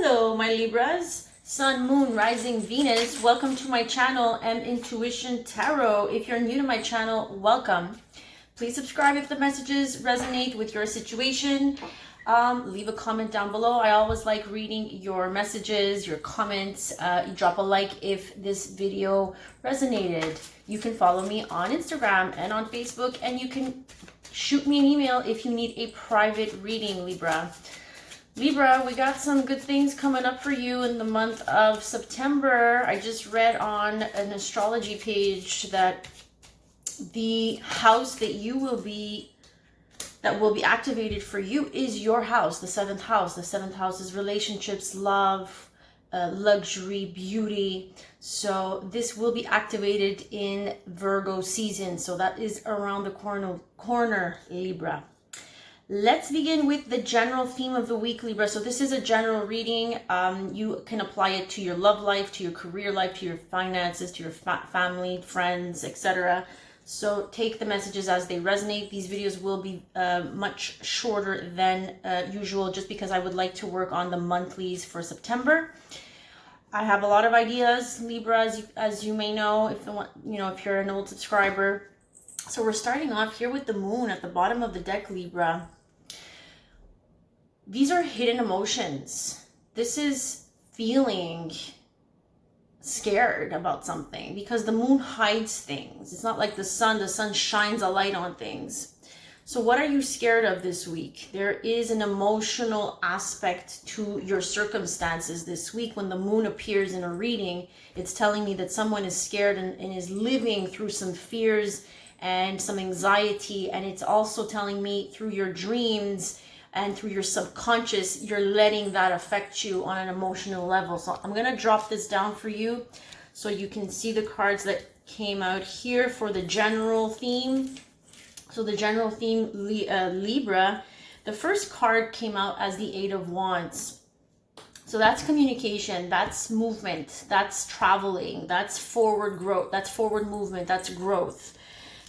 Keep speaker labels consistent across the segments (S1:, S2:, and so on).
S1: Hello, my Libras, Sun, Moon, Rising, Venus. Welcome to my channel, M Intuition Tarot. If you're new to my channel, welcome. Please subscribe if the messages resonate with your situation. Leave a comment down below. I always like reading your messages, your comments. Drop a like if this video resonated. You can follow me on Instagram and on Facebook, and you can shoot me an email if you need a private reading, Libra. Libra, we got some good things coming up for you in the month of September. I just read on an astrology page that the house that will be activated for you is your house, the seventh house. The seventh house is relationships, love, luxury, beauty. So this will be activated in Virgo season. So that is around the corner, Libra. Let's begin with the general theme of the week, Libra. So this is a general reading. You can apply it to your love life, to your career life, to your finances, to your family, friends, etc. So take the messages as they resonate. These videos will be much shorter than usual, just because I would like to work on the monthlies for September. I have a lot of ideas, Libra, as you may know, if you're an old subscriber. So we're starting off here with the moon at the bottom of the deck, Libra. These are hidden emotions. This is feeling scared about something because the moon hides things. It's not like the sun shines a light on things. So what are you scared of this week? There is an emotional aspect to your circumstances this week. When the moon appears in a reading, it's telling me that someone is scared and is living through some fears and some anxiety. And it's also telling me through your dreams and through your subconscious, you're letting that affect you on an emotional level. So I'm going to drop this down for you so you can see the cards that came out here for the general theme. So the general theme, Libra, the first card came out as the Eight of Wands. So that's communication, that's movement, that's traveling, that's forward growth, that's forward movement, that's growth.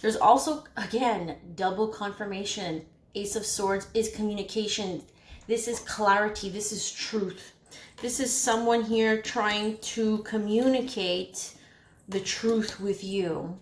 S1: There's also, again, double confirmation. Ace of Swords is communication. This is clarity. This is truth. This is someone here trying to communicate the truth with you.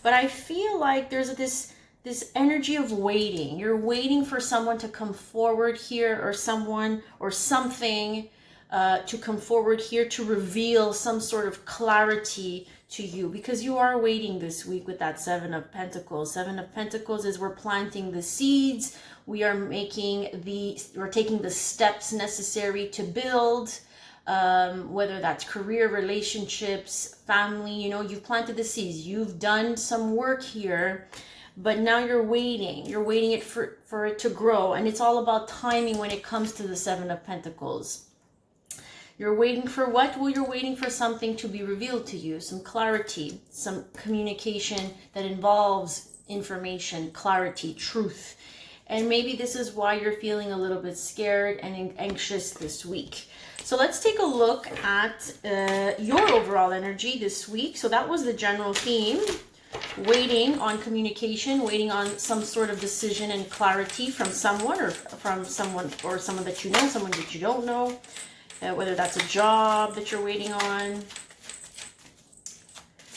S1: But I feel like there's this energy of waiting. You're waiting for someone to come forward here, or someone or something to come forward here to reveal some sort of clarity to you, because you are waiting this week with that Seven of Pentacles. Seven of Pentacles is we're planting the seeds. We're taking the steps necessary to build, whether that's career, relationships, family. You've planted the seeds. You've done some work here, but now you're waiting. You're waiting it for it to grow, and it's all about timing when it comes to the Seven of Pentacles. You're waiting for what? Well, you're waiting for something to be revealed to you, some clarity, some communication that involves information, clarity, truth. And maybe this is why you're feeling a little bit scared and anxious this week. So let's take a look at your overall energy this week. So that was the general theme. Waiting on communication, waiting on some sort of decision and clarity from someone, or someone that you know, someone that you don't know. Whether that's a job that you're waiting on.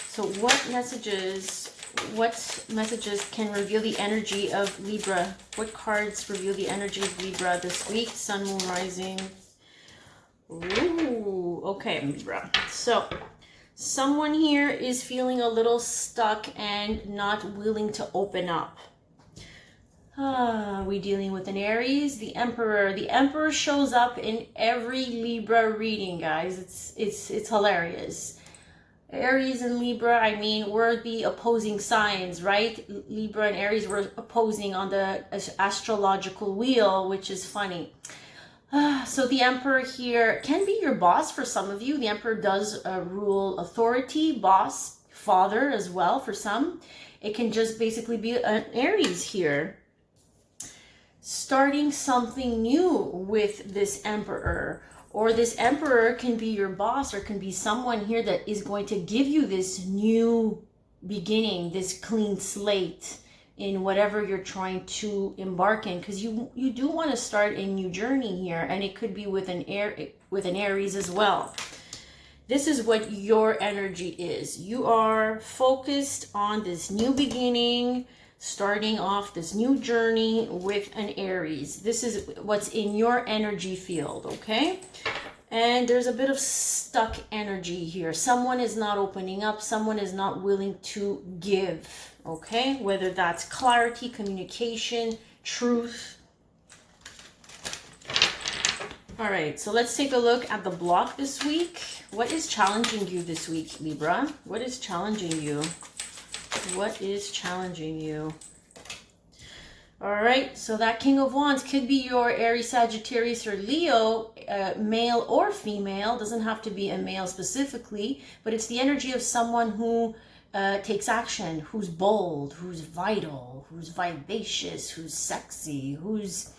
S1: So what messages can reveal the energy of Libra? What cards reveal the energy of Libra this week? Sun, Moon, Rising. Ooh, okay, Libra. So someone here is feeling a little stuck and not willing to open up. We dealing with an Aries, the Emperor. The Emperor shows up in every Libra reading, guys. It's hilarious. Aries and Libra, I mean, we're the opposing signs, right? Libra and Aries were opposing on the astrological wheel, which is funny. So the Emperor here can be your boss for some of you. The Emperor does rule authority, boss, father as well for some. It can just basically be an Aries here. Starting something new with this Emperor, or this Emperor can be your boss, or can be someone here that is going to give you this new beginning, this clean slate, in whatever you're trying to embark in, because you do want to start a new journey here, and it could be with an Aries as well. This is what your energy is. You are focused on this new beginning, starting off this new journey with an Aries. This is what's in your energy field, okay? And there's a bit of stuck energy here. Someone is not opening up. Someone is not willing to give, okay? Whether that's clarity, communication, truth. All right, so let's take a look at the block this week. What is challenging you this week, Libra? What is challenging you? What is challenging you? All right, so that King of Wands could be your Aries, Sagittarius, or Leo, male or female. Doesn't have to be a male specifically, but it's the energy of someone who takes action, who's bold, who's vital, who's vivacious, who's sexy, who's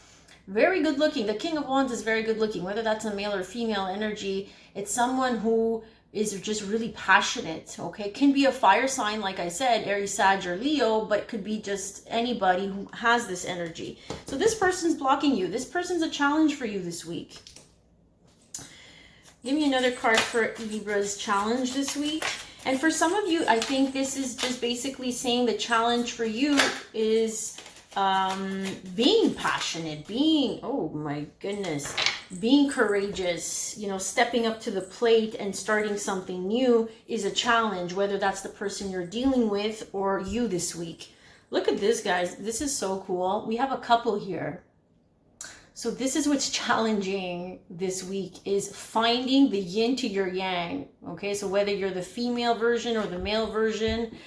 S1: very good looking. The King of Wands is very good looking, whether that's a male or female energy. It's someone who is just really passionate, okay? Can be a fire sign, like I said, Aries, Sag, or Leo, but could be just anybody who has this energy. So this person's blocking you. This person's a challenge for you this week. Give me another card for Libra's challenge this week. And for some of you, I think this is just basically saying the challenge for you is being passionate, being, oh my goodness, being courageous, you know, stepping up to the plate and starting something new is a challenge, whether that's the person you're dealing with or you this week. Look at this, guys. This is so cool. We have a couple here. So this is what's challenging this week, is finding the yin to your yang. Okay, so whether you're the female version or the male version,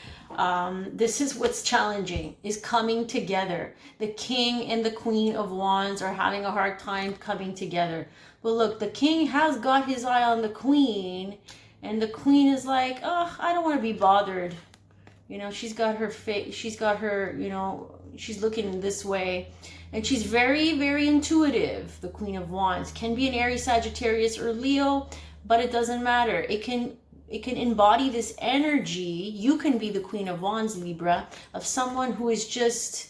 S1: this is what's challenging, is coming together. The King and the Queen of Wands are having a hard time coming together. But look, the King has got his eye on the Queen, and the Queen is like, oh, I don't want to be bothered. You know, she's got her face, she's got her, you know, she's looking this way. And she's very, very intuitive, the Queen of Wands. Can be an Aries, Sagittarius, or Leo, but it doesn't matter. It can embody this energy. You can be the Queen of Wands, Libra, of someone who is just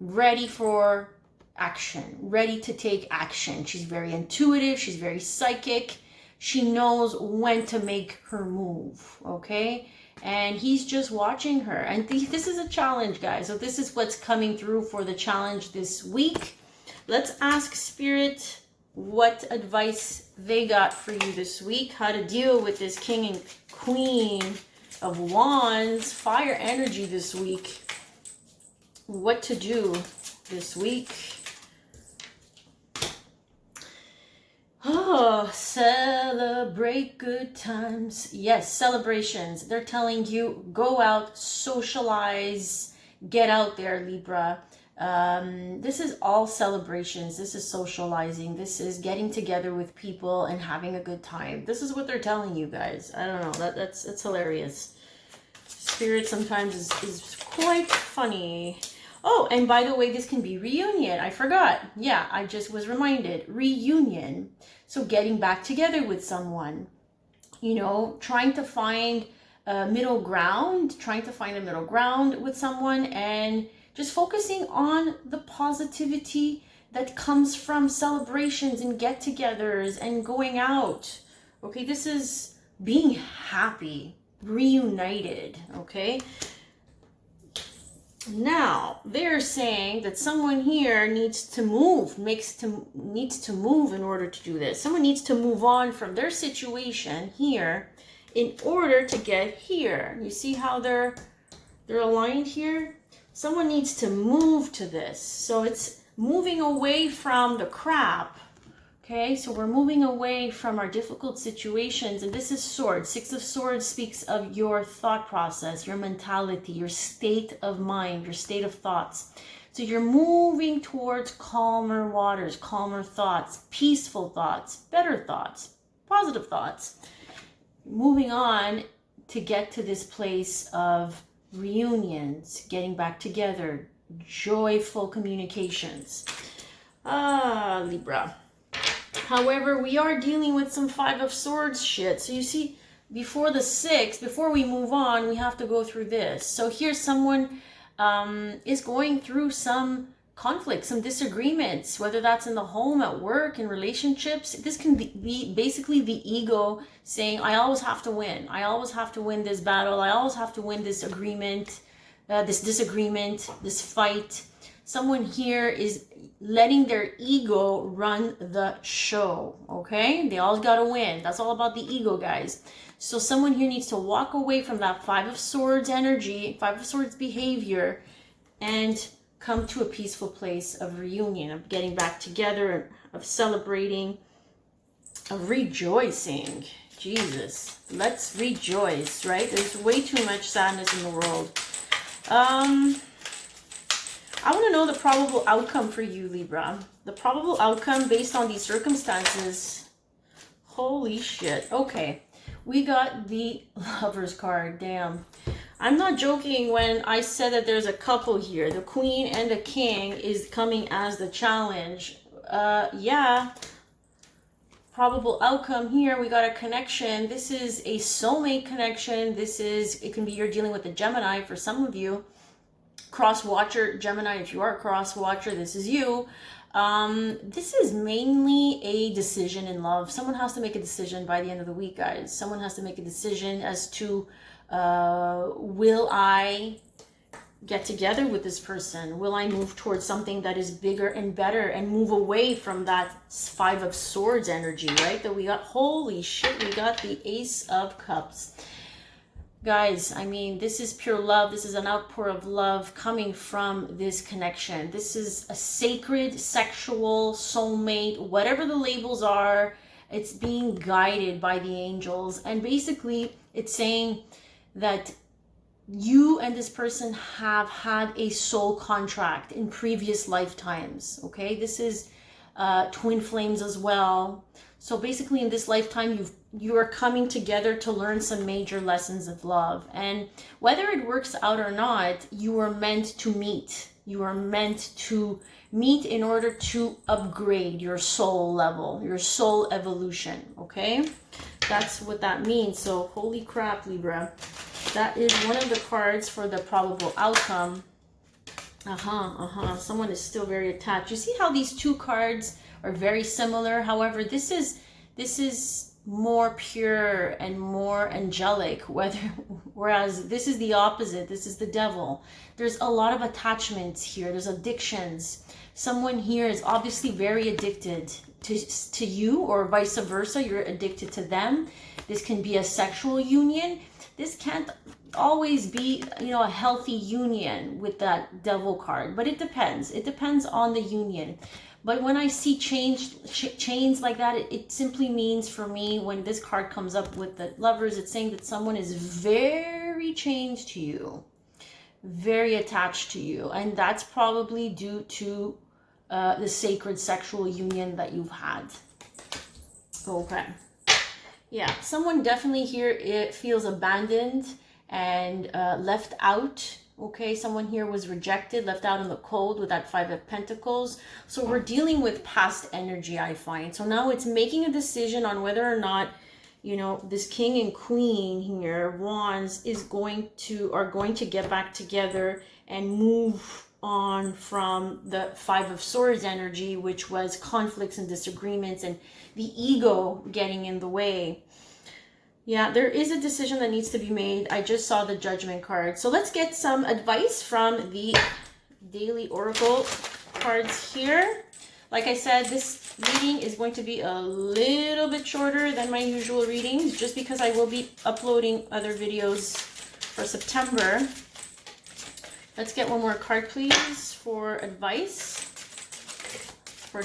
S1: ready for action, ready to take action. She's very intuitive. She's very psychic. She knows when to make her move, okay? And he's just watching her. And this is a challenge, guys. So this is what's coming through for the challenge this week. Let's ask Spirit what advice they got for you this week. How to deal with this King and Queen of Wands, fire energy this week. What to do this week. Oh, celebrate good times. Yes, celebrations. They're telling you, go out, socialize, get out there, Libra. This is all celebrations. This is socializing. This is getting together with people and having a good time. This is what they're telling you, guys. I don't know. That's hilarious. Spirit sometimes is quite funny. Oh, and by the way, this can be reunion. I forgot. Yeah, I just was reminded. Reunion. So getting back together with someone, you know, trying to find a middle ground, with someone, and just focusing on the positivity that comes from celebrations and get-togethers and going out. Okay, this is being happy, reunited, okay? Now, they're saying that someone here needs to move, needs to move in order to do this. Someone needs to move on from their situation here in order to get here. You see how they're aligned here? Someone needs to move to this. So it's moving away from the crap. Okay, so we're moving away from our difficult situations, and this is Swords. Six of Swords speaks of your thought process, your mentality, your state of mind, your state of thoughts. So you're moving towards calmer waters, calmer thoughts, peaceful thoughts, better thoughts, positive thoughts. Moving on to get to this place of reunions, getting back together, joyful communications. Libra. However, we are dealing with some Five of Swords shit. So you see, before the 6th, before we move on, we have to go through this. So here's someone is going through some conflict, some disagreements, whether that's in the home, at work, in relationships. This can be basically the ego saying, I always have to win. I always have to win this battle. I always have to win this agreement, this disagreement, this fight. Someone here is letting their ego run the show, okay? They all got to win. That's all about the ego, guys. So someone here needs to walk away from that Five of Swords energy, Five of Swords behavior, and come to a peaceful place of reunion, of getting back together, of celebrating, of rejoicing. Jesus, let's rejoice, right? There's way too much sadness in the world. I want to know the probable outcome for you, Libra. The probable outcome based on these circumstances. Holy shit. Okay. We got the Lovers card. Damn. I'm not joking when I said that there's a couple here. The Queen and the King is coming as the challenge. Yeah. Probable outcome here. We got a connection. This is a soulmate connection. It can be you're dealing with a Gemini for some of you. Cross watcher, Gemini, if you are a cross watcher, this is you. This is mainly a decision in love. Someone has to make a decision by the end of the week, guys. Someone has to make a decision as to will I get together with this person? Will I move towards something that is bigger and better and move away from that Five of Swords energy, right? That we got, holy shit, we got the Ace of Cups. Guys, I mean, this is pure love. This is an outpour of love coming from this connection. This is a sacred, sexual, soulmate, whatever the labels are. It's being guided by the angels. And basically, it's saying that you and this person have had a soul contract in previous lifetimes. Okay, this is twin flames as well. So basically, in this lifetime, you are coming together to learn some major lessons of love. And whether it works out or not, you are meant to meet. You are meant to meet in order to upgrade your soul level, your soul evolution, okay? That's what that means. So holy crap, Libra. That is one of the cards for the probable outcome. Someone is still very attached. You see how these two cards are very similar? However, this is more pure and more angelic, whereas this is the opposite. This is the devil. There's a lot of attachments here. There's addictions. Someone here is obviously very addicted to you, or vice versa. You're addicted to them. This can be a sexual union. This can't always be, a healthy union with that devil card, but it depends. It depends on the union. But when I see chains like that, it simply means for me, when this card comes up with the Lovers, it's saying that someone is very chained to you, very attached to you. And that's probably due to the sacred sexual union that you've had. Okay. Yeah, someone definitely here feels abandoned and left out. Okay, someone here was rejected, left out in the cold with that Five of Pentacles. So we're dealing with past energy, I find. So now it's making a decision on whether or not, this King and Queen here, Wands, are going to get back together and move on from the Five of Swords energy, which was conflicts and disagreements and the ego getting in the way. Yeah, there is a decision that needs to be made. I just saw the Judgment card. So let's get some advice from the Daily Oracle cards here. Like I said, this reading is going to be a little bit shorter than my usual readings, just because I will be uploading other videos for September. Let's get one more card, please, for advice. For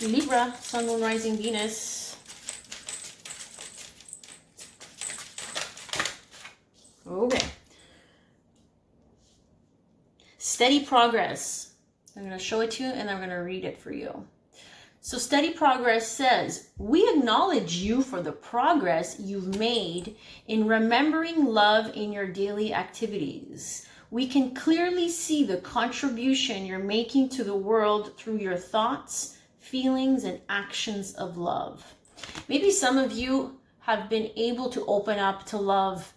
S1: Libra, Sun, Moon, Rising, Venus. Okay. Steady progress. I'm going to show it to you and I'm going to read it for you. So steady progress says, we acknowledge you for the progress you've made in remembering love in your daily activities. We can clearly see the contribution you're making to the world through your thoughts, feelings, and actions of love. Maybe some of you have been able to open up to love,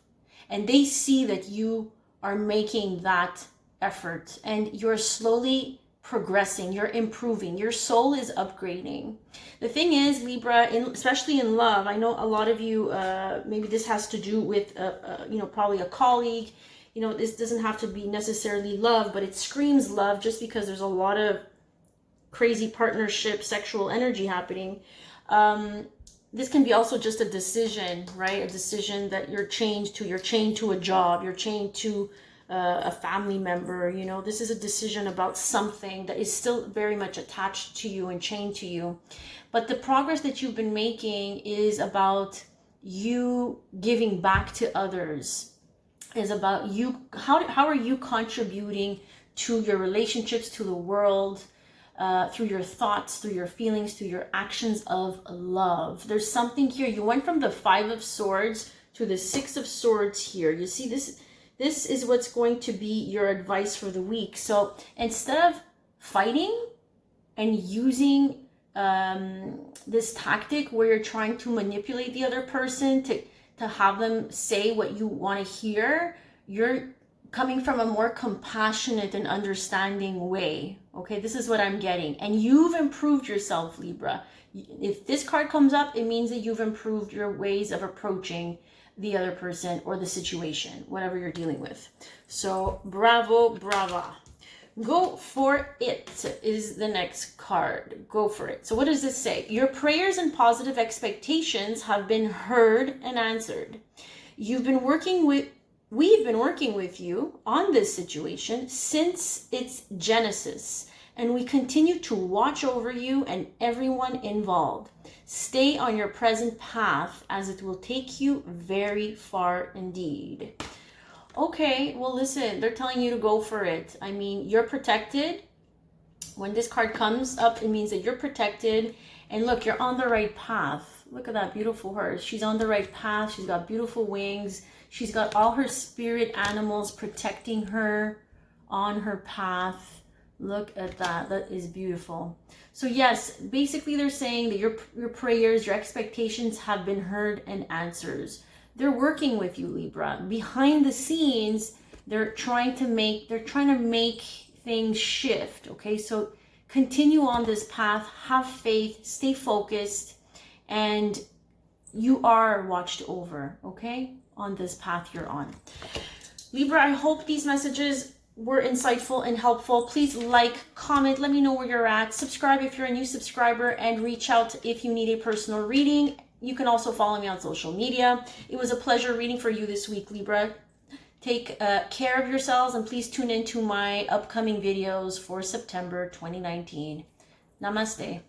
S1: and they see that you are making that effort, and you're slowly progressing, you're improving, your soul is upgrading. The thing is, Libra, especially in love, I know a lot of you, maybe this has to do with, probably a colleague. This doesn't have to be necessarily love, but it screams love just because there's a lot of crazy partnership, sexual energy happening. This can be also just a decision, right? A decision that you're chained to a job, you're chained to a family member. This is a decision about something that is still very much attached to you and chained to you. But the progress that you've been making is about you giving back to others, is about you. How are you contributing to your relationships, to the world, through your thoughts, through your feelings, through your actions of love. There's something here. You went from the 5 of Swords to the 6 of Swords here. You see, this is what's going to be your advice for the week. So instead of fighting and using this tactic where you're trying to manipulate the other person to have them say what you want to hear, you're coming from a more compassionate and understanding way. Okay, this is what I'm getting. And you've improved yourself, Libra. If this card comes up, it means that you've improved your ways of approaching the other person or the situation, whatever you're dealing with. So bravo, brava. Go for it is the next card. Go for it. So what does this say? Your prayers and positive expectations have been heard and answered. We've been working with you on this situation since its genesis, and we continue to watch over you and everyone involved. Stay on your present path, as it will take you very far indeed. Okay, well, listen, they're telling you to go for it. I mean, you're protected. When this card comes up, it means that you're protected. And look, you're on the right path. Look at that beautiful horse. She's on the right path. She's got beautiful wings. She's got all her spirit animals protecting her on her path. Look at that. That is beautiful. So yes, basically they're saying that your prayers, your expectations have been heard and answers. They're working with you, Libra. Behind the scenes, they're trying to make things shift. Okay, so continue on this path, have faith, stay focused, and you are watched over, okay, on this path you're on. Libra, I hope these messages were insightful and helpful. Please like, comment, let me know where you're at. Subscribe if you're a new subscriber, and reach out if you need a personal reading. You can also follow me on social media. It was a pleasure reading for you this week, Libra. Take care of yourselves, and please tune into my upcoming videos for September 2019. Namaste.